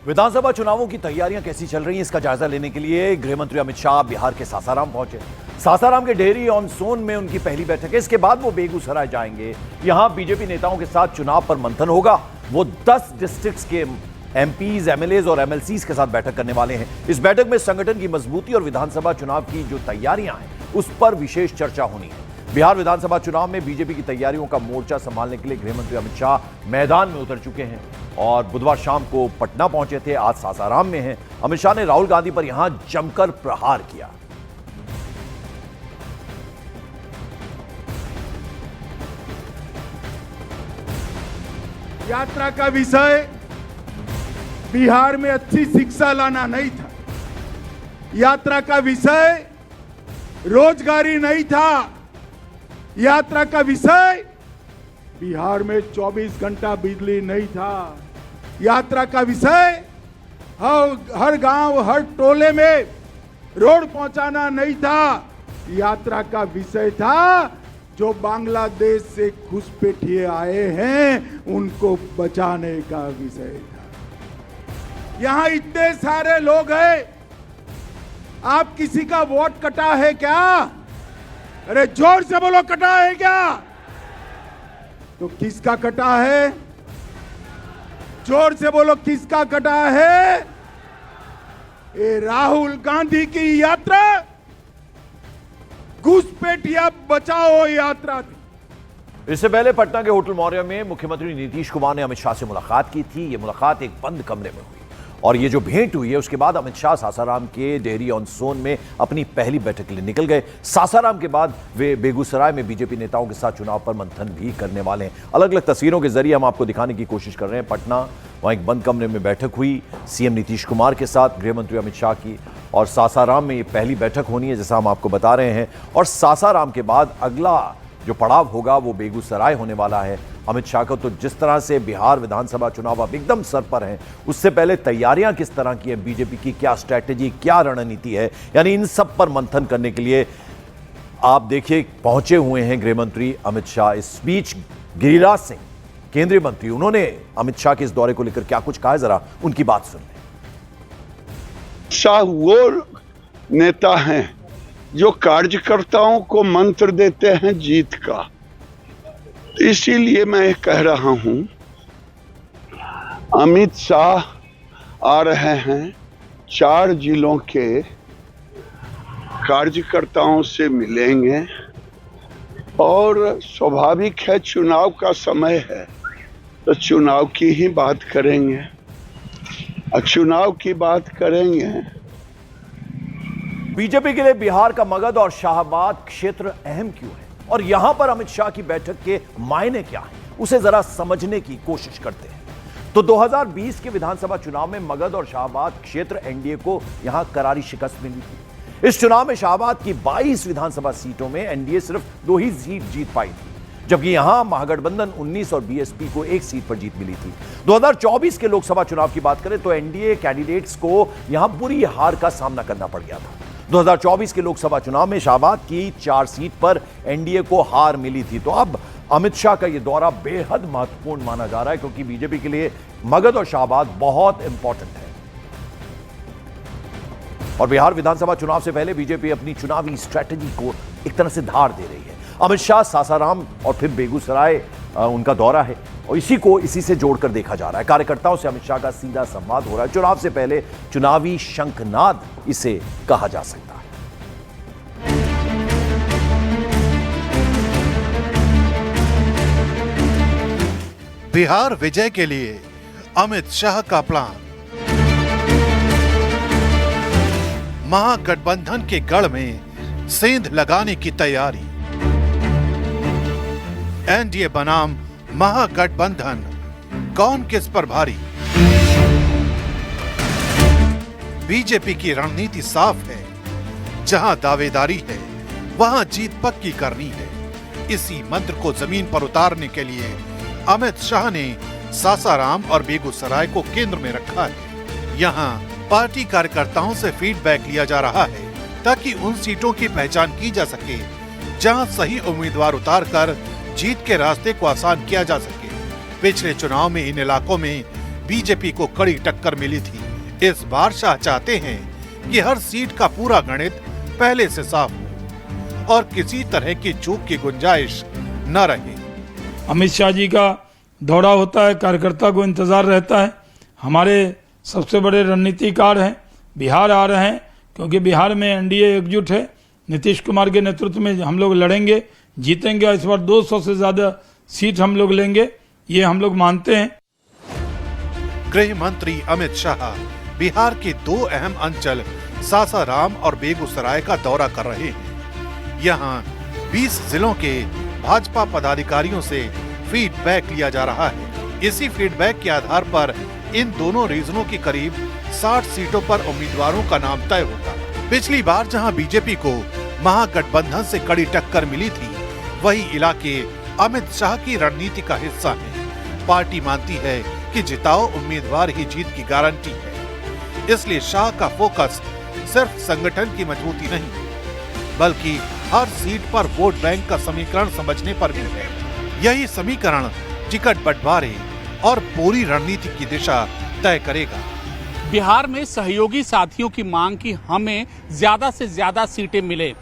विधानसभा चुनावों की तैयारियां कैसी चल रही हैं, इसका जायजा लेने के लिए गृह मंत्री अमित शाह बिहार के सासाराम पहुंचे। सासाराम के डेहरी ऑन सोन में उनकी पहली बैठक है। इसके बाद वो बेगूसराय जाएंगे। यहां बीजेपी नेताओं के साथ चुनाव पर मंथन होगा। वो 10 डिस्ट्रिक्ट्स के एमपीज, एमएलएज और एमएलसीज के साथ बैठक करने वाले हैं। इस बैठक में संगठन की मजबूती और विधानसभा चुनाव की जो तैयारियां हैं उस पर विशेष चर्चा होनी है। बिहार विधानसभा चुनाव में बीजेपी की तैयारियों का मोर्चा संभालने के लिए गृह मंत्री अमित शाह मैदान में उतर चुके हैं और बुधवार शाम को पटना पहुंचे थे। आज सासाराम में हैं। अमित शाह ने राहुल गांधी पर यहां जमकर प्रहार किया। यात्रा का विषय बिहार में अच्छी शिक्षा लाना नहीं था। यात्रा का विषय रोजगारी नहीं था। यात्रा का विषय बिहार में 24 घंटा बिजली नहीं था। यात्रा का विषय हर गांव, हर टोले में रोड पहुंचाना नहीं था। यात्रा का विषय था जो बांग्लादेश से घुसपैठिए आए हैं उनको बचाने का विषय था। यहां इतने सारे लोग हैं, आप किसी का वोट कटा है क्या? अरे जोर से बोलो, कटा है क्या? तो किसका कटा है? जोर से बोलो, किसका कटा है? ये राहुल गांधी की यात्रा घुसपैठिया बचाओ यात्रा थी। इससे पहले पटना के होटल मौर्य में मुख्यमंत्री नीतीश कुमार ने अमित शाह से मुलाकात की थी। यह मुलाकात एक बंद कमरे में हुई और ये जो भेंट हुई है उसके बाद अमित शाह सासाराम के डेहरी ऑन सोन में अपनी पहली बैठक के लिए निकल गए। सासाराम के बाद वे बेगूसराय में बीजेपी नेताओं के साथ चुनाव पर मंथन भी करने वाले हैं। अलग अलग तस्वीरों के जरिए हम आपको दिखाने की कोशिश कर रहे हैं। पटना, वहां एक बंद कमरे में बैठक हुई सीएम नीतीश कुमार के साथ, गृह मंत्री अमित शाह की, और सासाराम में ये पहली बैठक होनी है जैसा हम आपको बता रहे हैं। और सासाराम के बाद अगला जो पड़ाव होगा वो बेगूसराय होने वाला है। अमित शाह को तो जिस तरह से बिहार विधानसभा चुनाव अब एकदम सर पर हैं, उससे पहले तैयारियां किस तरह की है, बीजेपी की क्या स्ट्रैटेजी, क्या रणनीति है, यानी इन सब पर मंथन करने के लिए आप देखिए पहुंचे हुए हैं गृह मंत्री अमित शाह। इस बीच गिरिराज सिंह, केंद्रीय मंत्री, उन्होंने अमित शाह के इस दौरे को लेकर क्या कुछ कहा है, जरा उनकी बात सुन लें। शाह वो नेता हैं जो कार्यकर्ताओं को मंत्र देते हैं जीत का। इसीलिए मैं कह रहा हूं, अमित शाह आ रहे हैं, 4 जिलों के कार्यकर्ताओं से मिलेंगे और स्वाभाविक है चुनाव का समय है तो चुनाव की ही बात करेंगे। चुनाव की बात करेंगे। बीजेपी के लिए बिहार का मगध और शाहबाद क्षेत्र अहम क्यों है और यहां पर अमित शाह की बैठक के मायने क्या हैं, उसे जरा समझने की कोशिश करते हैं। तो 2020 के विधानसभा चुनाव में मगध और शाहबाद क्षेत्र एनडीए को यहां करारी शिकस्त मिली थी। इस चुनाव में शाहबाद की 22 विधानसभा सीटों में एनडीए सिर्फ 2 ही सीट जीत पाई थी, जबकि यहां महागठबंधन 19 और बीएसपी को 1 सीट पर जीत मिली थी। 2024 के लोकसभा चुनाव की बात करें तो एनडीए कैंडिडेट्स को यहां बुरी हार का सामना करना पड़ गया था। 2024 के लोकसभा चुनाव में शाहबाद की 4 सीट पर एनडीए को हार मिली थी। तो अब अमित शाह का यह दौरा बेहद महत्वपूर्ण माना जा रहा है क्योंकि बीजेपी के लिए मगध और शाहबाद बहुत इंपॉर्टेंट है। और बिहार विधानसभा चुनाव से पहले बीजेपी अपनी चुनावी स्ट्रैटेजी को एक तरह से धार दे रही है। अमित शाह सासाराम और फिर बेगूसराय उनका दौरा है और इसी से जोड़कर देखा जा रहा है। कार्यकर्ताओं से अमित शाह का सीधा संवाद हो रहा है। चुनाव से पहले चुनावी शंखनाद इसे कहा जा सकता है। बिहार विजय के लिए अमित शाह का प्लान। महागठबंधन के गढ़ में सेंध लगाने की तैयारी। एनडीए बनाम महागठबंधन, कौन किस पर भारी? बीजेपी की रणनीति साफ है, जहां दावेदारी है वहां जीत पक्की करनी है। इसी मंत्र को जमीन पर उतारने के लिए अमित शाह ने सासाराम और बेगूसराय को केंद्र में रखा है। यहां पार्टी कार्यकर्ताओं से फीडबैक लिया जा रहा है ताकि उन सीटों की पहचान की जा सके जहां सही उम्मीदवार उतारकर जीत के रास्ते को आसान किया जा सके। पिछले चुनाव में इन इलाकों में बीजेपी को कड़ी टक्कर मिली थी। इस बार शाह चाहते हैं कि हर सीट का पूरा गणित पहले से साफ हो और किसी तरह की चूक की गुंजाइश न रहे। अमित शाह जी का दौरा होता है, कार्यकर्ता को इंतजार रहता है। हमारे सबसे बड़े रणनीतिकार हैं, बिहार आ रहे हैं, क्योंकि बिहार में एनडीए एकजुट है। नीतीश कुमार के नेतृत्व में हम लोग लड़ेंगे, जीतेंगे। इस बार 200 से ज्यादा सीट हम लोग लेंगे, ये हम लोग मानते हैं। गृह मंत्री अमित शाह बिहार के दो अहम अंचल सासाराम और बेगूसराय का दौरा कर रहे हैं। यहाँ 20 जिलों के भाजपा पदाधिकारियों से फीडबैक लिया जा रहा है। इसी फीडबैक के आधार पर इन दोनों रीजनों की करीब 60 सीटों पर उम्मीदवारों का नाम तय होगा। पिछली बार जहां बीजेपी को महागठबंधन से कड़ी टक्कर मिली थी, वही इलाके अमित शाह की रणनीति का हिस्सा हैं। पार्टी मानती है कि जिताओ उम्मीदवार ही जीत की गारंटी है। इसलिए शाह का फोकस सिर्फ संगठन की मजबूती नहीं, बल्कि हर सीट पर वोट बैंक का समीकरण समझने पर भी है। यही समीकरण टिकट बंटवारे और पूरी रणनीति की दिशा तय करेगा। बिहार में सहयोगी साथियों की मांग की हमें ज्यादा से ज्यादा सीटें मिले,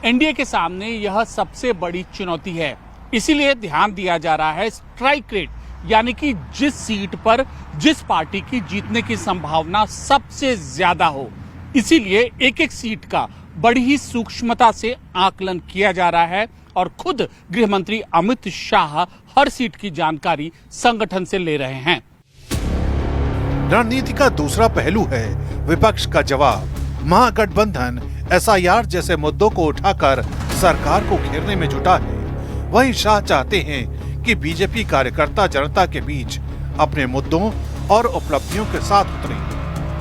एनडीए के सामने यह सबसे बड़ी चुनौती है। इसीलिए ध्यान दिया जा रहा है स्ट्राइक रेट, यानी कि जिस सीट पर जिस पार्टी की जीतने की संभावना सबसे ज्यादा हो। इसीलिए एक एक सीट का बड़ी ही सूक्ष्मता से आकलन किया जा रहा है और खुद गृह मंत्री अमित शाह हर सीट की जानकारी संगठन से ले रहे हैं। रणनीति का दूसरा पहलू है विपक्ष का जवाब। महागठबंधन एसआईआर जैसे मुद्दों को उठाकर सरकार को घेरने में जुटा है। वहीं शाह चाहते हैं कि बीजेपी कार्यकर्ता जनता के बीच अपने मुद्दों और उपलब्धियों के साथ उतरे।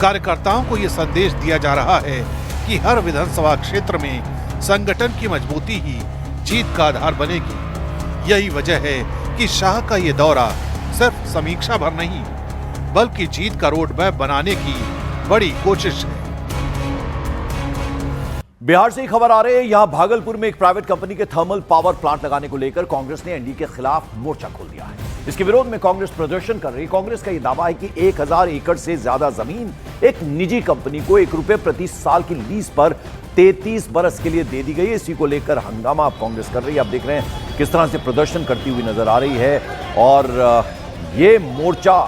कार्यकर्ताओं को ये संदेश दिया जा रहा है कि हर विधानसभा क्षेत्र में संगठन की मजबूती ही जीत का आधार बनेगी। यही वजह है कि शाह का ये दौरा सिर्फ समीक्षा भर नहीं, बल्कि जीत का रोड मैप बनाने की बड़ी कोशिश है। बिहार से ही खबर आ रही है, यहां भागलपुर में एक प्राइवेट कंपनी के थर्मल पावर प्लांट लगाने को लेकर कांग्रेस ने एनडीए के खिलाफ मोर्चा खोल दिया है। इसके विरोध में कांग्रेस प्रदर्शन कर रही है। कांग्रेस का यह दावा है कि 1000 एकड़ से ज्यादा जमीन एक निजी कंपनी को ₹1 प्रति साल की लीज पर 33 बरस के लिए दे दी गई है। इसी को लेकर हंगामा अब कांग्रेस कर रही है। आप देख रहे हैं किस तरह से प्रदर्शन करती हुई नजर आ रही है और ये मोर्चा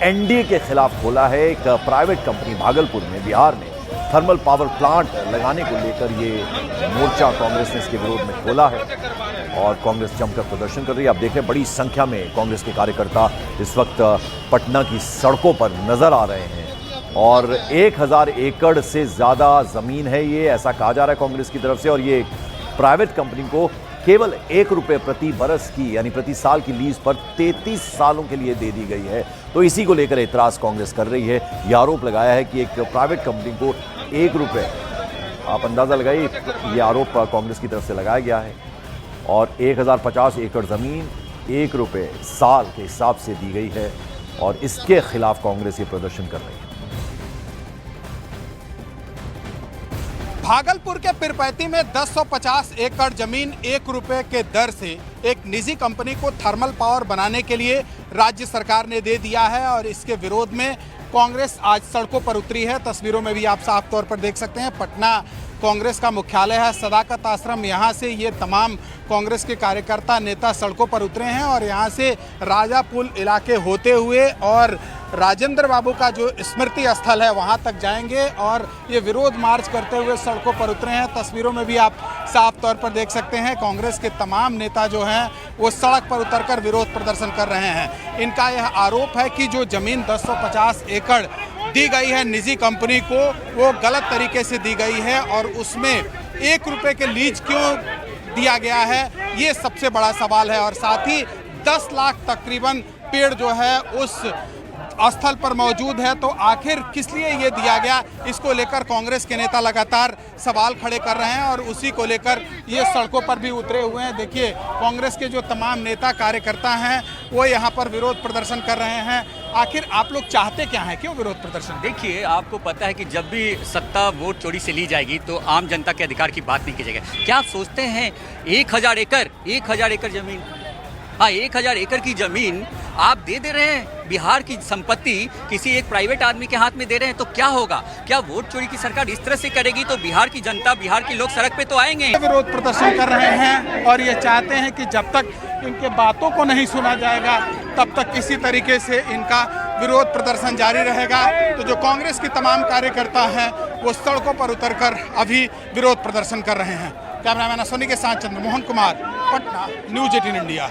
एनडीए के खिलाफ खोला है। एक प्राइवेट कंपनी भागलपुर में बिहार में थर्मल पावर प्लांट लगाने को लेकर ये मोर्चा कांग्रेस ने इसके विरोध में खोला है और कांग्रेस जमकर प्रदर्शन कर रही है। आप देख रहे हैं बड़ी संख्या में कांग्रेस के कार्यकर्ता इस वक्त पटना की सड़कों पर नजर आ रहे हैं और 1000 एकड़ से ज्यादा जमीन है ये, ऐसा कहा जा रहा है कांग्रेस की तरफ से। और ये प्राइवेट कंपनी को केवल ₹1 प्रति बरस की यानी प्रति साल की लीज पर 33 सालों के लिए दे दी गई है। तो इसी को लेकर एतराज कांग्रेस कर रही है। यह आरोप लगाया है कि एक प्राइवेट कंपनी को ₹1, आप अंदाजा लगाइए, यह आरोप कांग्रेस की तरफ से लगाया गया है और 1050 एकड़ जमीन ₹1 साल के हिसाब से दी गई है और इसके खिलाफ कांग्रेस ये प्रदर्शन कर रही है। भागलपुर के पिरपैती में 1050 एकड़ जमीन ₹1 के दर से एक निजी कंपनी को थर्मल पावर बनाने के लिए राज्य सरकार ने दे दिया है और इसके विरोध में कांग्रेस आज सड़कों पर उतरी है। तस्वीरों में भी आप साफ तौर पर देख सकते हैं पटना कांग्रेस का मुख्यालय है, सदाकत आश्रम। यहाँ से ये तमाम कांग्रेस के कार्यकर्ता नेता सड़कों पर उतरे हैं और यहाँ से राजा पुल इलाके होते हुए और राजेंद्र बाबू का जो स्मृति स्थल है वहाँ तक जाएंगे और ये विरोध मार्च करते हुए सड़कों पर उतरे हैं। तस्वीरों में भी आप साफ तौर पर देख सकते हैं कांग्रेस के तमाम नेता जो हैं वो सड़क पर उतरकर विरोध प्रदर्शन कर रहे हैं। इनका यह आरोप है कि जो जमीन 1050 एकड़ दी गई है निजी कंपनी को वो गलत तरीके से दी गई है और उसमें ₹1 के लीज क्यों दिया गया है, ये सबसे बड़ा सवाल है। और साथ ही 10 लाख तकरीबन पेड़ जो है उस स्थल पर मौजूद है, तो आखिर किस लिए ये दिया गया, इसको लेकर कांग्रेस के नेता लगातार सवाल खड़े कर रहे हैं और उसी को लेकर ये सड़कों पर भी उतरे हुए हैं। देखिए कांग्रेस के जो तमाम नेता कार्यकर्ता हैं वो यहाँ पर विरोध प्रदर्शन कर रहे हैं। आखिर आप लोग चाहते क्या हैं, क्यों विरोध प्रदर्शन? देखिए आपको पता है कि जब भी सत्ता वोट चोरी से ली जाएगी तो आम जनता के अधिकार की बात नहीं की जाएगी। क्या आप सोचते हैं 1000 एकड़ जमीन हाँ, 1000 एकड़ की जमीन आप दे रहे हैं, बिहार की संपत्ति किसी एक प्राइवेट आदमी के हाथ में दे रहे हैं, तो क्या होगा? क्या वोट चोरी की सरकार इस तरह से करेगी तो बिहार की जनता, बिहार के लोग सड़क पे तो आएंगे। विरोध प्रदर्शन कर रहे हैं और ये चाहते हैं कि जब तक इनके बातों को नहीं सुना जाएगा तब तक इसी तरीके से इनका विरोध प्रदर्शन जारी रहेगा। तो जो कांग्रेस के तमाम कार्यकर्ता हैं वो सड़कों पर उतरकर अभी विरोध प्रदर्शन कर रहे हैं। कैमरामैन सोनी के साथ चंद्रमोहन कुमार, पटना, न्यूज़ 18 इंडिया।